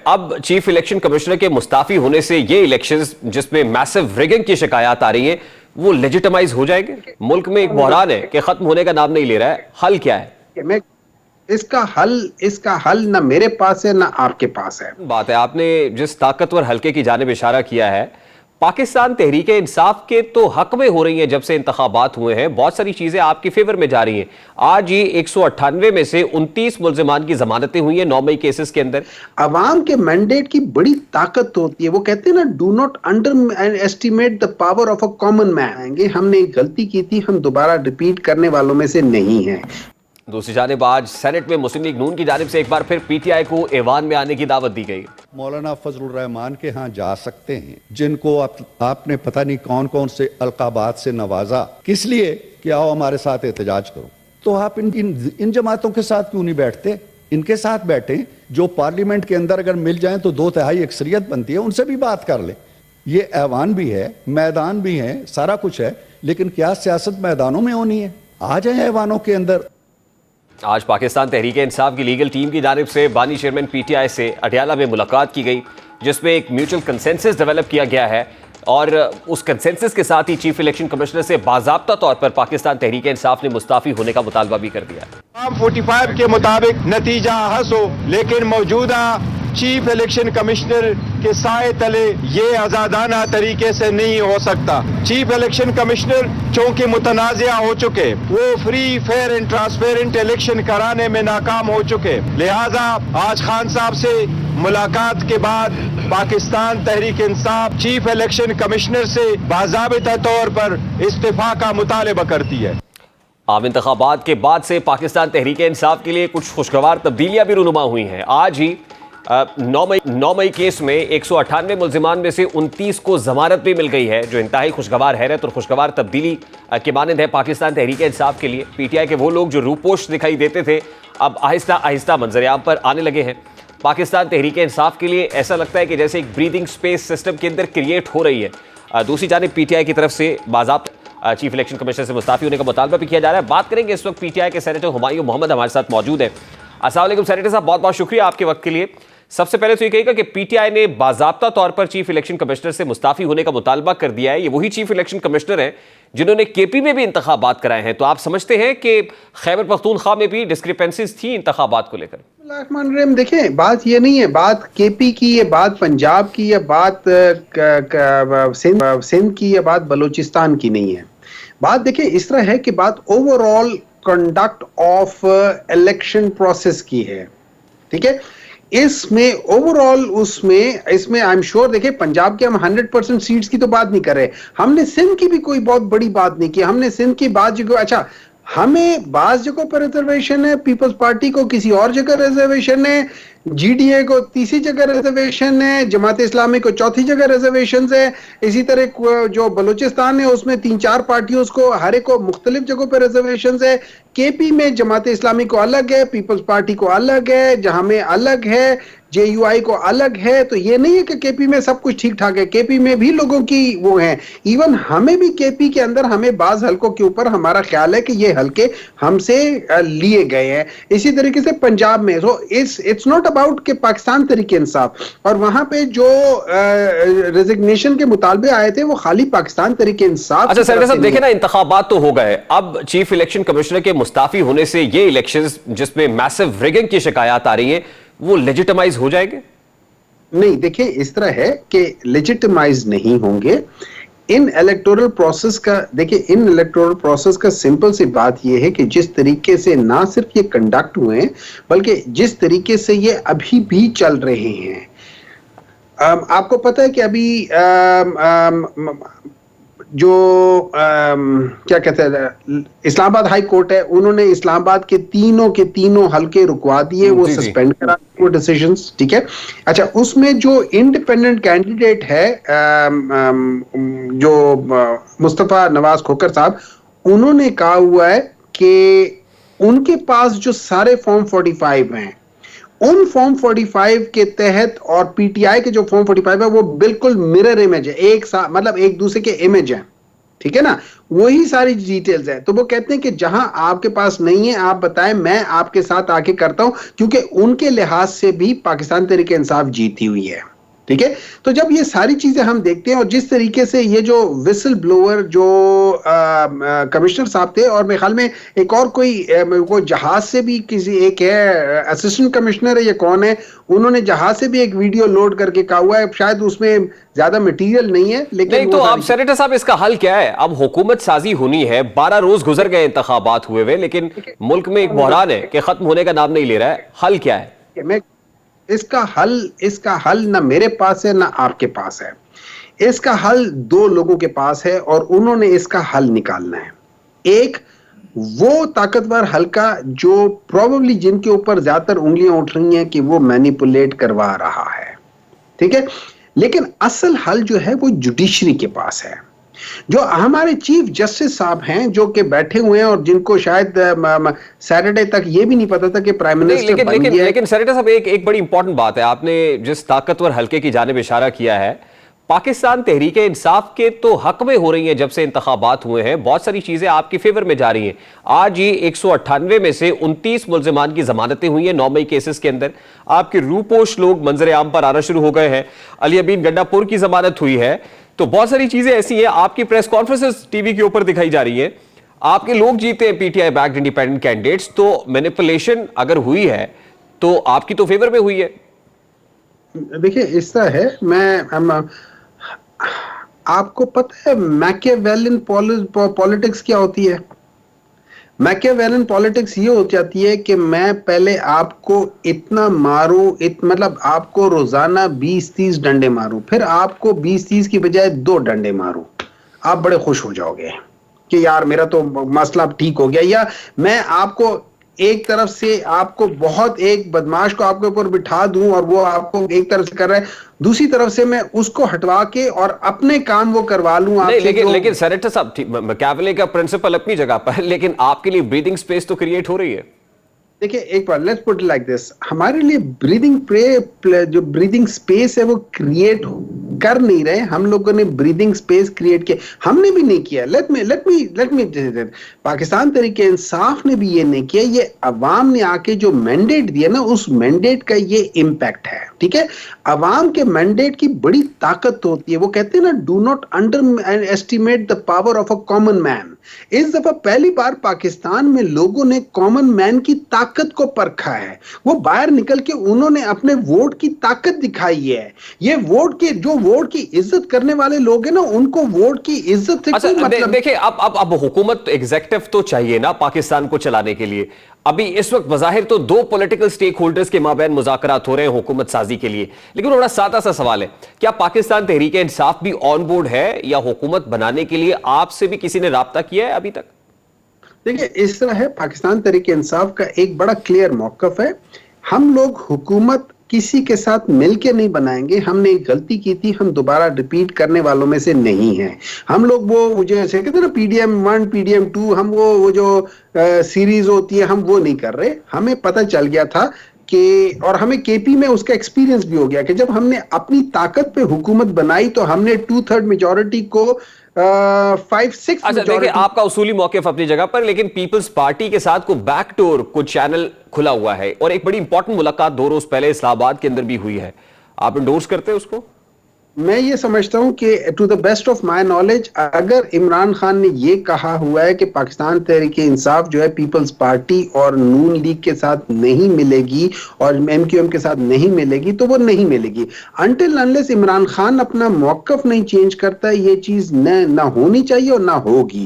अब chief election commissioner के मुस्ताफी होने से ये इलेक्शंस जिसमें मैसिव रिगिंग की शिकायत आ रही है वो लेजिटिमाइज हो जाएंगे। मुल्क में एक बहरान है कि खत्म होने का नाम नहीं ले रहा है। हल क्या है? इसका हल ना मेरे पास है ना आपके पास है। बात है, आपने जिस ताकतवर हल्के की जानिब इशारा किया है, पाकिस्तान तहरीक इंसाफ के तो हक में हो रही है। जब से इंतखाबात हुए हैं बहुत सारी चीजें आपकी फेवर में जा रही हैं। आज ही 198 में से 29 मुल्जिमान की जमानतें हुई हैं 9 मई केसेस के अंदर। अवाम के मैंडेट की बड़ी ताकत होती है। वो कहते हैं ना, do not under estimate the power of a common man. हमने एक गलती की थी, हम दोबारा रिपीट करने वालों में से नहीं है। दूसरी जानिब आज सेनेट में मुस्लिम लीग नून की जानिब से एक बार फिर पीटीआई को ऐवान में आने की दावत दी गई। मौलाना फजलुर रहमान के यहाँ जा सकते हैं, जिनको आपने पता नहीं कौन कौन से अलकाबात से नवाजा, किस लिए कि आओ हमारे साथ एहतजाज करो। तो आप इन जमातों के साथ क्यों नहीं बैठते? इनके साथ बैठे जो पार्लियामेंट के अंदर अगर मिल जाएं तो 2/3 अक्सरियत बनती है, उनसे भी बात कर ले। ये ऐवान भी है, मैदान भी है, सारा कुछ है, लेकिन क्या सियासत मैदानों में होनी है? आ जाए ऐवानों के अंदर। आज पाकिस्तान तहरीक इंसाफ की लीगल टीम की जानिब से बानी चेयरमैन पीटीआई से अडयाला में मुलाकात की गई, जिसमें एक म्यूचुअल कंसेंसस डेवलप किया गया है और उस कंसेंसस के साथ ही चीफ इलेक्शन कमिश्नर से बाज़ाब्ता तौर पर पाकिस्तान तहरीक इंसाफ ने मुस्ताफी होने का मुतालबा भी कर दिया। 45 के मुताबिक नतीजा हस हो, लेकिन मौजूदा चीफ इलेक्शन कमिश्नर के साए तले ये आजादाना तरीके से नहीं हो सकता। चीफ इलेक्शन कमिश्नर चूंकि मुतनाज़िया हो चुके, वो free fair and transparent election कराने में नाकाम हो चुके, लिहाजा आज खान साहब से मुलाकात के बाद Pakistan Tehreek Insaf chief election commissioner से बाज़ाबिता तौर पर इस्तीफा का मुतालबा करती है। आम इंतखाबात के बाद से पाकिस्तान तहरीक इंसाफ के लिए कुछ खुशगवार तब्दीलियां भी रूनुमा हुई हैं। आज ही 9 मई केस में 198 मुल्जिमान में से 29 को जमानत भी मिल गई है, जो इंतहाई खुशगवार हैरत और खुशगवार तब्दीली के मानंद है पाकिस्तान तहरीक इंसाफ के लिए। पीटीआई के वो लोग जो रूपोश दिखाई देते थे अब आहिस्ता आहिस्ता मंजर-ए-आम पर आने लगे हैं। पाकिस्तान तहरीक इंसाफ के लिए ऐसा लगता है कि जैसे एक ब्रीदिंग स्पेस सिस्टम के अंदर क्रिएट हो रही है। दूसरी जानिब पीटीआई की तरफ से बाज़ाब्ता चीफ इलेक्शन कमिश्नर से मुस्ताफी होने का मुतालबा भी किया जा रहा है। बात करेंगे इस वक्त पीटीआई के सेनेटर हुमायूं मोहम्मद हमारे साथ मौजूद है। अस्सलाम वालेकुम सेनेटर साहब, बहुत बहुत शुक्रिया आपके वक्त के लिए। सबसे पहले तो ये कहिएगा कि पीटीआई ने बाज़ाब्ता तौर पर चीफ इलेक्शन कमिश्नर से मुस्ताफी होने का मुतालबा कर दिया है। ये वही चीफ इलेक्शन कमिश्नर हैं जिन्होंने केपी में भी इंतखाबात कराए हैं, तो आप समझते हैं कि खैबर पख्तूनख्वा में भी डिस्क्रिपेंसीज थी इंतखाबात को लेकर? देखें, बात ये नहीं है, बात केपी की, ये बात पंजाब की, या बात सिंध की, या बात बलूचिस्तान की नहीं है। बात देखें इस तरह है कि बात overall conduct of election process की है। ठीक है, इसमें ओवरऑल इसमें आई एम श्योर, देखिए पंजाब के हम 100% सीट्स की तो बात नहीं कर रहे, हमने सिंध की भी कोई बहुत बड़ी बात नहीं की। हमने सिंध की बात जगह, अच्छा हमें बाज़ जगहों पर रिजर्वेशन है, पीपल्स पार्टी को किसी और जगह रिजर्वेशन है, जीडीए को तीसरी जगह रिजर्वेशन है, जमात इस्लामी को चौथी जगह रिजर्वेशन है। इसी तरह जो बलूचिस्तान है उसमें 3-4 पार्टियों को हर एक को मुख्तलिफ जगहों पर रिजर्वेशन है। केपी में जमात इस्लामी को अलग है, पीपल्स पार्टी को अलग है, जहां में अलग है, जेयूआई को अलग है। तो ये नहीं है कि केपी में सब कुछ ठीक ठाक है, केपी में भी लोगों की वो है। इवन हमें भी केपी के अंदर हमें बाज हलकों के ऊपर हमारा ख्याल है कि ये हलके हमसे लिए गए हैं। इसी तरीके से पंजाब में सो इट्स नॉट अबाउट के पाकिस्तान तहरीक इंसाफ, और वहां पे जो रेजिग्नेशन के मुतालबे आए थे वो खाली पाकिस्तान तहरीक इंसाफ। अच्छा सेनेटर साहब, देखिए ना, इंतखाबात तो हो गए, अब चीफ इलेक्शन कमिश्नर के मुस्ताफी होने से ये इलेक्शंस जिसमें मैसिव रिगिंग की शिकायत आ रही है वो लेजिटिमाइज हो जाएंगे? नहीं, देखिए इस तरह है कि लेजिटिमाइज नहीं होंगे। इन इलेक्टोरल प्रोसेस का सिंपल सी बात यह है कि जिस तरीके से ना सिर्फ ये कंडक्ट हुए हैं बल्कि जिस तरीके से ये अभी भी चल रहे हैं। आपको पता है कि अभी जो क्या कहते हैं, इस्लामाबाद हाई कोर्ट है, उन्होंने इस्लामाबाद के तीनों हलके रुकवा दिए, वो सस्पेंड करा वो डिसीजंस। ठीक है, अच्छा उसमें जो इंडिपेंडेंट कैंडिडेट है जो मुस्तफा नवाज खोखर साहब, उन्होंने कहा हुआ है कि उनके पास जो सारे फॉर्म 45 हैं, उन फॉर्म 45 के तहत और पीटीआई के जो फॉर्म 45 है वो बिल्कुल मिरर इमेज है, मतलब एक दूसरे के इमेज है। ठीक है ना, वही सारी डिटेल्स है। तो वो कहते हैं कि जहां आपके पास नहीं है आप बताएं, मैं आपके साथ आके करता हूं, क्योंकि उनके लिहाज से भी पाकिस्तान तहरीक इंसाफ जीती हुई है। ठीक है, तो जब ये सारी चीजें हम देखते हैं और जिस तरीके से ये जो विसल ब्लोअर जो कमिश्नर साहब थे, और मेरे ख्याल में एक और कोई जहाज से भी किसी एक है असिस्टेंट कमिश्नर है, ये कौन है, उन्होंने जहाज से भी एक वीडियो लोड करके कहा हुआ है, शायद उसमें ज्यादा मटेरियल नहीं है, लेकिन नहीं तो अब सेनेटर साहब इसका हल क्या है? अब हुकूमत साजी होनी है, 12 रोज गुजर गए इंतखाबात हुए हुए, लेकिन मुल्क में एक बहरान है कि खत्म होने का नाम नहीं ले रहा है। हल क्या है? मैं इसका हल ना मेरे पास है ना आपके पास है। इसका हल दो लोगों के पास है और उन्होंने इसका हल निकालना है। एक वो ताकतवर हल्का जो प्रोबेबली जिनके ऊपर ज्यादातर उंगलियां उठ रही हैं कि वो मैनिपुलेट करवा रहा है, ठीक है, लेकिन असल हल जो है वो जुडिशरी के पास है। जो हमारे चीफ जस्टिस साहब हैं जो कि बैठे हुए हैं और जिनको शायद सैटरडे तक ये भी नहीं पता था कि प्राइम मिनिस्टर बन गया है। लेकिन सेनेटर साहब एक बड़ी इंपॉर्टेंट बात है, आपने जिस ताकतवर हल्के की जानिब इशारा किया है, पाकिस्तान तहरीक इंसाफ के तो हक में हो रही हैं। जब से इंतखाबात हुए हैं बहुत सारी चीजें आपकी फेवर में जा रही हैं। आज ही 198 में से 29 मुल्जिमान की जमानतें हुई हैं 9 मई केसेस के अंदर। आपके रूपोश लोग मंजर आम पर आना शुरू हो गए हैं। अली अमीन गंडापुर की जमानत हुई है। तो बहुत सारी चीजें ऐसी हैं। आपकी प्रेस कॉन्फ्रेंसेस टीवी के ऊपर दिखाई जा रही है, आपके लोग जीते हैं पीटीआई बैक्ड इंडिपेंडेंट कैंडिडेट्स। तो मैनिपुलेशन अगर हुई है तो आपकी तो फेवर में हुई है। देखिए इस तरह है, आपको पता है मैकियावेलियन पॉलिटिक्स क्या होती है? मैकियावेलियन पॉलिटिक्स ये हो जाती है कि मैं पहले आपको इतना मारूं, मतलब आपको रोजाना 20-30 डंडे मारूं, फिर आपको 20-30 की बजाय 2 डंडे मारूं, आप बड़े खुश हो जाओगे कि यार मेरा तो मसला ठीक हो गया। या मैं आपको एक तरफ से आपको बहुत एक बदमाश को आपके ऊपर बिठा दूं और वो आपको एक तरफ से कर रहा है, दूसरी तरफ से मैं उसको हटवा के और अपने काम वो करवा लूं आपसे। लेकिन सेनेटर साहब, मैकियावेली का प्रिंसिपल अपनी जगह पर, लेकिन आपके लिए ब्रीदिंग स्पेस तो क्रिएट हो रही है। देखिए एक बार let's put it like this, हमारे लिए जो ब्रीदिंग स्पेस है वो क्रिएट कर नहीं रहे। हम लोगों ने ब्रीदिंग स्पेस क्रिएट किया, हमने भी नहीं किया। लेट मी पाकिस्तान तहरीक इंसाफ ने भी ये नहीं किया। ये अवाम ने आके जो मैंडेट दिया ना, उस मैंडेट का ये इम्पैक्ट है। ठीक है, अवाम के मैंडेट की बड़ी ताकत होती है। वो कहते हैं ना, do not under estimate the power of a common man. इस दफा पहली बार पाकिस्तान में लोगों ने कॉमन मैन की ताकत को परखा है। वो बाहर निकल के उन्होंने अपने वोट की ताकत दिखाई है। ये वोट की इज्जत करने वाले लोग हैं ना, उनको वोट की इज्जत से कोई मतलब। देखिए अब हुकूमत एग्जीक्यूटिव तो चाहिए ना पाकिस्तान को चलाने के लिए। अभी इस वक्त बज़ाहिर तो 2 पॉलिटिकल स्टेक होल्डर्स के माबैन मुज़ाकरात हो रहे हैं हुकूमत साजी के लिए, लेकिन बड़ा सादा सा सवाल है, क्या पाकिस्तान तहरीक इंसाफ भी ऑन बोर्ड है या हुकूमत बनाने के लिए आपसे भी किसी ने राब्ता किया है अभी तक? देखिए इस तरह है, पाकिस्तान तहरीक इंसाफ का एक बड़ा क्लियर मौकफ है। हम लोग हुकूमत किसी के साथ मिलके नहीं बनाएंगे। हमने एक गलती की थी, हम दोबारा रिपीट करने वालों में से नहीं हैं। हम लोग वो मुझे ऐसे कहते हैं ना PDM 1 PDM 2, हम वो जो सीरीज होती है हम वो नहीं कर रहे। हमें पता चल गया था कि, और हमें KP में उसका एक्सपीरियंस भी हो गया कि जब हमने अपनी ताकत पे हुकूमत बनाई तो हमने 2/3 मेजॉरिटी को 5-6। अच्छा देखिए, आपका उसूली मौक़िफ़ अपनी जगह पर, लेकिन पीपल्स पार्टी के साथ कोई बैकडोर, कुछ चैनल खुला हुआ है और एक बड़ी इंपॉर्टेंट मुलाकात 2 रोज पहले इस्लामाबाद के अंदर भी हुई है, आप इंडोर्स करते हैं उसको? मैं ये समझता हूं कि to the best of my knowledge, अगर इमरान खान ने ये कहा हुआ है कि पाकिस्तान तहरीक इंसाफ जो है पीपल्स पार्टी और नून लीग के साथ नहीं मिलेगी और MQM के साथ नहीं मिलेगी, तो वो नहीं मिलेगी। अनटिल अनलेस इमरान खान अपना मौकफ नहीं चेंज करता है, ये चीज न होनी चाहिए और ना होगी।